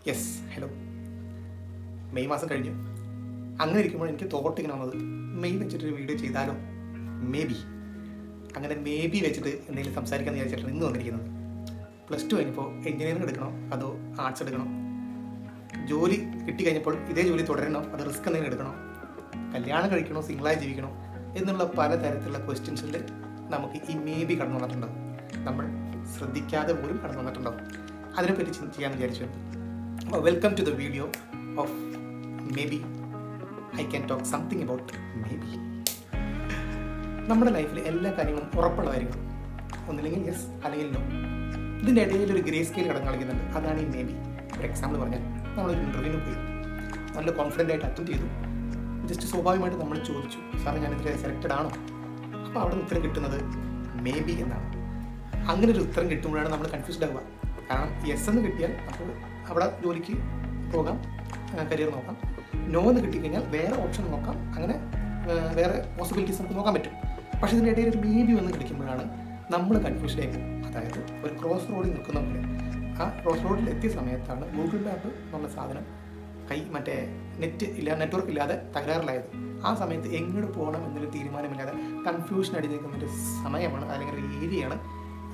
Yes, hello. May മാസം കഴിഞ്ഞു. അങ്ങനെ ഇരിക്കുമ്പോൾ എനിക്ക് തോട്ട് ഇങ്ങനെ വന്നത്, മെയ് വെച്ചിട്ടൊരു വീഡിയോ ചെയ്താലോ, മേ ബി. അങ്ങനെ മേ ബി വെച്ചിട്ട് എന്തെങ്കിലും സംസാരിക്കാമെന്ന് വിചാരിച്ചിട്ടാണ് ഇന്ന് വന്നിരിക്കുന്നത്. +2 കഴിഞ്ഞപ്പോൾ എഞ്ചിനീയറിംഗ് എടുക്കണോ അതോ ആർട്സ് എടുക്കണോ? ജോലി കിട്ടിക്കഴിഞ്ഞപ്പോൾ ഇതേ ജോലി തുടരണോ അതോ റിസ്ക് എന്തെങ്കിലും എടുക്കണോ? കല്യാണം കഴിക്കണോ സിംഗിളായി ജീവിക്കണോ എന്നുള്ള പലതരത്തിലുള്ള ക്വസ്റ്റ്യൻസിൽ നമുക്ക് ഈ മേ ബി കടന്നു വന്നിട്ടുണ്ടാവും. നമ്മൾ ശ്രദ്ധിക്കാതെ പോലും കടന്നു വന്നിട്ടുണ്ടാവും. അതിനെപ്പറ്റി ചെയ്യാമെന്ന് വിചാരിച്ചു. അപ്പോൾ welcome to the video of maybe I can talk something about maybe. നമ്മുടെ ലൈഫിൽ എല്ലാ കാര്യങ്ങളും ഉറപ്പുള്ള കാര്യങ്ങൾ, ഒന്നില്ലെങ്കിൽ യെസ് അല്ലെങ്കിൽ നോ. ഇതിൻ്റെ ഇടയിൽ ഒരു ഗ്രേ സ്കെയിൽ കടന്നു കളിക്കുന്നുണ്ട്. അതാണ് ഈ മേ ബി. ഒരു എക്സാമ്പിൾ പറഞ്ഞാൽ, നമ്മളൊരു ഇൻ്റർവ്യൂവിന് പോയി, നല്ല കോൺഫിഡൻ്റ് ആയിട്ട് അറ്റൻഡ് ചെയ്തു. ജസ്റ്റ് സ്വാഭാവികമായിട്ട് നമ്മൾ ചോദിച്ചു, സാറേ ഞാനിതിൽ സെലക്റ്റഡ് ആണോ? അപ്പോൾ അവിടെ ഉത്തരം കിട്ടുന്നത് മേ ബി എന്നാണ്. അങ്ങനെ ഒരു ഉത്തരം കിട്ടുമ്പോഴാണ് നമ്മൾ കൺഫ്യൂസ്ഡ് ആവുക. കാരണം യെസ് എന്ന് കിട്ടിയാൽ അപ്പോൾ അവിടെ ജോലിക്ക് പോകാം, കരിയർ നോക്കാം. നോ എന്ന് കിട്ടിക്കഴിഞ്ഞാൽ വേറെ ഓപ്ഷൻ നോക്കാം, അങ്ങനെ വേറെ പോസിബിലിറ്റീസ് നമുക്ക് നോക്കാൻ പറ്റും. പക്ഷേ ഇതിൻ്റെ ഇടയിൽ ഒരു മേ ബി വന്ന് കിടക്കുമ്പോഴാണ് നമ്മൾ കൺഫ്യൂസ്ഡ് ആയിരിക്കും. അതായത് ഒരു ക്രോസ് റോഡിൽ നിൽക്കുന്ന പോലെ. ആ ക്രോസ് റോഡിൽ എത്തിയ സമയത്താണ് ഗൂഗിൾ മാപ്പ് എന്നുള്ള സാധനം നെറ്റ്വർക്ക് ഇല്ലാതെ തകരാറിലായത്. ആ സമയത്ത് എങ്ങോട്ട് പോകണം എന്നൊരു തീരുമാനമില്ലാതെ കൺഫ്യൂഷൻ അടിച്ച് നിൽക്കുന്നൊരു സമയമാണ്, അല്ലെങ്കിൽ ഒരു ഏരിയയാണ്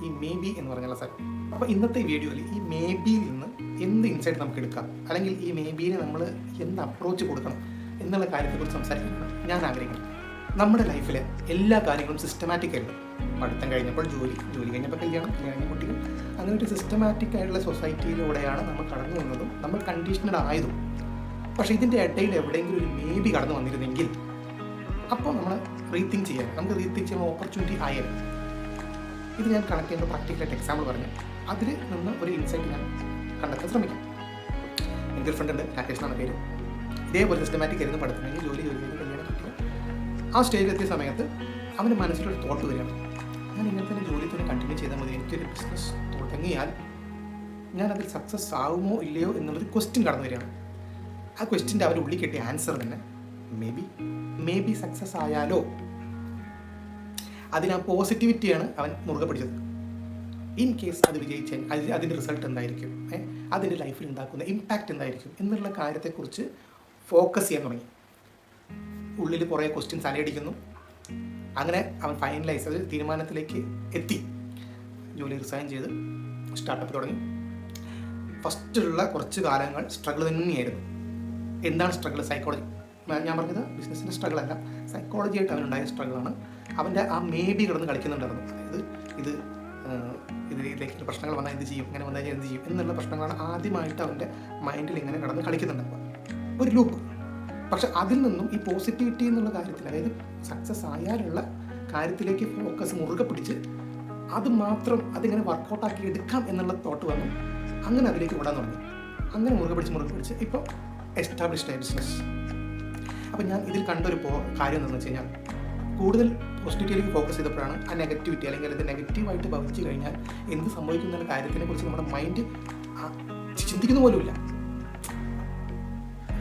ഈ മേ ബി എന്ന് പറഞ്ഞുള്ള സ്ഥലം. അപ്പോൾ ഇന്നത്തെ വീഡിയോയിൽ ഈ മേ ബിയിൽ നിന്ന് എന്ത് ഇൻസൈറ്റ് നമുക്ക് എടുക്കാം, അല്ലെങ്കിൽ ഈ മേ ബിയിൽ നമ്മൾ എന്ത് അപ്രോച്ച് കൊടുക്കണം എന്നുള്ള കാര്യത്തെക്കുറിച്ച് സംസാരിക്കാനാണ് ഞാൻ ആഗ്രഹിക്കുന്നത്. നമ്മുടെ ലൈഫിലെ എല്ലാ കാര്യങ്ങളും സിസ്റ്റമാറ്റിക് ആയിരുന്നു. പഠിത്തം കഴിഞ്ഞപ്പോൾ ജോലി കഴിഞ്ഞപ്പോൾ കല്യാണം കഴിഞ്ഞ കുട്ടികൾ, അങ്ങനെ ഒരു സിസ്റ്റമാറ്റിക് ആയിട്ടുള്ള സൊസൈറ്റിയിലൂടെയാണ് നമ്മൾ കടന്നു വന്നതും നമ്മൾ കണ്ടീഷണഡ് ആയതും. പക്ഷേ ഇതിൻ്റെ ഇടയിൽ എവിടെയെങ്കിലും ഒരു മേ ബി കടന്നു വന്നിരുന്നെങ്കിൽ അപ്പോൾ നമ്മൾ റീതിങ്ക് ചെയ്യാൻ ഓപ്പർച്യൂണിറ്റി ആയാലും. ഇത് ഞാൻ കണക്ട് ചെയ്യുന്ന പ്രാക്ടിക്കലായിട്ട് എക്സാമ്പിൾ പറഞ്ഞു, അതിൽ നിന്ന് ഒരു ഇൻസൈറ്റ് ഞാൻ കണ്ടെത്താൻ ശ്രമിക്കാം. എൻ്റെ ഒരു ഫ്രണ്ട് ഉണ്ട്, രാകേഷ് എന്നാണ് പേര്. ഇതേപോലെ സിസ്റ്റമാറ്റിക് ആയിരുന്നു പഠിത്തം കഴിഞ്ഞ് ജോലി കല്യാണം കിട്ടിയ ആ സ്റ്റേജിലെത്തിയ സമയത്ത് അവൻ്റെ മനസ്സിലൊരു തോട്ട് വരികയാണ്, ഞാൻ ഇങ്ങനെ തന്നെ ജോലി തന്നെ കണ്ടിന്യൂ ചെയ്താൽ മതി, എനിക്കൊരു ബിസിനസ് തുടങ്ങിയാൽ ഞാനതിൽ സക്സസ് ആവുമോ ഇല്ലയോ എന്നുള്ളൊരു ക്വസ്റ്റ്യൻ കടന്നു വരികയാണ്. ആ ക്വസ്റ്റ്യൻ്റെ അവൻ്റെ ഉള്ളിൽ കിട്ടിയ ആൻസർ തന്നെ മേ ബി സക്സസ് ആയാലോ. അതിന് ആ പോസിറ്റിവിറ്റിയാണ് അവൻ മുറുകെ പിടിച്ചത്. ഇൻ കേസ് അത് വിജയിച്ചാൽ അതിൻ്റെ റിസൾട്ട് എന്തായിരിക്കും, അതിൻ്റെ ലൈഫിൽ ഉണ്ടാക്കുന്ന ഇമ്പാക്റ്റ് എന്തായിരിക്കും എന്നുള്ള കാര്യത്തെക്കുറിച്ച് ഫോക്കസ് ചെയ്യാൻ തുടങ്ങി. ഉള്ളിൽ കുറേ ക്വസ്റ്റ്യൻസ് അലയടിക്കുന്നു. അങ്ങനെ അവൻ ഫൈനലൈസ് അത് തീരുമാനത്തിലേക്ക് എത്തി. ജോലി റിസൈൻ ചെയ്ത് സ്റ്റാർട്ടപ്പ് തുടങ്ങി. ഫസ്റ്റുള്ള കുറച്ച് കാലങ്ങൾ സ്ട്രഗിൾ തന്നെയായിരുന്നു. എന്താണ് സ്ട്രഗിൾ? സൈക്കോളജി. ഞാൻ പറഞ്ഞത് ബിസിനസ്സിൻ്റെ സ്ട്രഗിൾ അല്ല, സൈക്കോളജി ആയിട്ട് അവനുണ്ടായ സ്ട്രഗിളാണ്. അവൻ്റെ ആ മേ ബി കിടന്ന് കളിക്കുന്നുണ്ടായിരുന്നു. അതായത് ഇതിലേക്ക് പ്രശ്നങ്ങൾ വന്നാൽ എന്ത് ചെയ്യും, ഇങ്ങനെ വന്നാൽ എന്ത് ചെയ്യും എന്നുള്ള പ്രശ്നങ്ങളാണ് ആദ്യമായിട്ട് അവൻ്റെ മൈൻഡിൽ ഇങ്ങനെ കിടന്ന് കളിക്കുന്നുണ്ടാവുക, ഒരു ലൂപ്പ്. പക്ഷെ അതിൽ നിന്നും ഈ പോസിറ്റിവിറ്റി എന്നുള്ള കാര്യത്തിൽ, അതായത് സക്സസ് ആയാലുള്ള കാര്യത്തിലേക്ക് ഫോക്കസ് മുറുകെ പിടിച്ച് അതിങ്ങനെ വർക്കൗട്ടാക്കി എടുക്കാം എന്നുള്ള തോട്ട് വന്നു. അങ്ങനെ അതിലേക്ക് വിടാൻ തുടങ്ങി. അങ്ങനെ മുറുകെ പിടിച്ച് ഇപ്പോൾ എസ്റ്റാബ്ലിഷ്ഡ് ആയ ബിസിനസ്. അപ്പോൾ ഞാൻ ഇതിൽ കണ്ടൊരു കാര്യം എന്താണെന്ന് വെച്ച് കഴിഞ്ഞാൽ, കൂടുതൽ പോസിറ്റിവിറ്റിയിലേക്ക് ഫോക്കസ് ചെയ്തപ്പോഴാണ് ആ നെഗറ്റിവിറ്റി, അല്ലെങ്കിൽ അത് നെഗറ്റീവായിട്ട് ഭവിച്ചു കഴിഞ്ഞാൽ എന്ത് സംഭവിക്കും എന്നുള്ള കാര്യത്തിനെ കുറിച്ച് നമ്മുടെ മൈൻഡ് ചിന്തിക്കുന്ന പോലുമില്ല.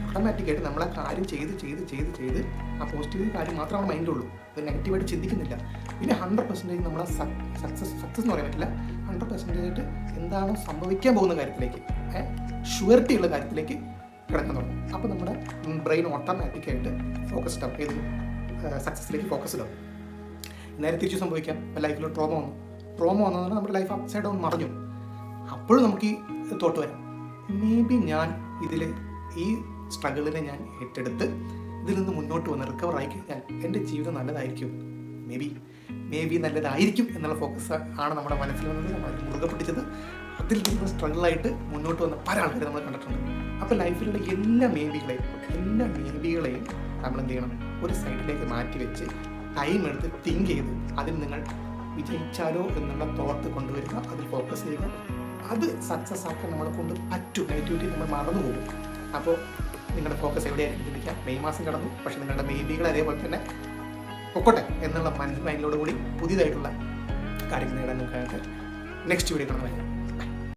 ഓട്ടോമാറ്റിക്കായിട്ട് നമ്മൾ ആ കാര്യം ചെയ്ത് ആ പോസിറ്റീവ് കാര്യം മാത്രമാണ് മൈൻഡുള്ളൂ. അത് നെഗറ്റീവായിട്ട് ചിന്തിക്കുന്നില്ല. പിന്നെ 100% നമ്മൾ സക്സസ് എന്ന് പറയാൻ പറ്റില്ല, 100% എന്താണോ സംഭവിക്കാൻ പോകുന്ന കാര്യത്തിലേക്ക്, ഷുവറിറ്റി ഉള്ള കാര്യത്തിലേക്ക് കിടക്കാൻ തുടങ്ങും. അപ്പോൾ നമ്മുടെ ബ്രെയിൻ ഓട്ടോമാറ്റിക്കായിട്ട് ഫോക്കസ്ഡ് ആവും, ഏത് സക്സസ്സിലേക്ക് ഫോക്കസ്ഡ് ആവും. നേരെ തിരിച്ച് സംഭവിക്കാം, ലൈഫിൽ ട്രോമ വന്നതാണ് നമ്മുടെ ലൈഫ് അപ്സൈഡ് ഡൗൺ മറിഞ്ഞു. അപ്പോഴും നമുക്ക് ഈ തോട്ട് വരാം, മേ ബി ഞാൻ ഈ സ്ട്രഗിളിനെ ഞാൻ ഏറ്റെടുത്ത് ഇതിൽ നിന്ന് മുന്നോട്ട് വന്ന് റിക്കവർ ആയി കഴിഞ്ഞാൽ എൻ്റെ ജീവിതം നല്ലതായിരിക്കും, മേ ബി നല്ലതായിരിക്കും എന്നുള്ള ഫോക്കസ് ആണ് നമ്മുടെ മനസ്സിൽ വന്നത്. നമ്മൾ മുറുകെ പിടിച്ചത്, അതിൽ നിന്ന് സ്ട്രഗിളായിട്ട് മുന്നോട്ട് വന്ന പല ആൾക്കാരെ നമ്മൾ കണ്ടിട്ടുണ്ട്. അപ്പോൾ ലൈഫിലുള്ള എല്ലാ മേ ബികളെയും നമ്മൾ എന്ത് ചെയ്യണം, ഒരു സൈഡിലേക്ക് മാറ്റി വെച്ച് ടൈം എടുത്ത് തിങ്ക് ചെയ്ത് അതിൽ നിങ്ങൾ വിജയിച്ചാലോ എന്നുള്ള തോട്ട് കൊണ്ടുവരിക, അതിൽ ഫോക്കസ് ചെയ്യുക. അത് സക്സസ് ആക്കാൻ നമ്മളെ കൊണ്ട് പറ്റും. നെഗറ്റിവിറ്റി നമ്മൾ മറന്നു പോകും. അപ്പോൾ നിങ്ങളുടെ ഫോക്കസ് എവിടെയായിരിക്കും ചിന്തിക്കാം. മെയ് മാസം കടന്നു, പക്ഷേ നിങ്ങളുടെ മേ ബികൾ അതേപോലെ തന്നെ പൊക്കോട്ടെ എന്നുള്ള മൈൻഡിലോട് കൂടി പുതിയതായിട്ടുള്ള കാര്യങ്ങൾ നേടാൻ നോക്കാനായിട്ട് നെക്സ്റ്റ് വീഡിയോ കാണുന്നത്.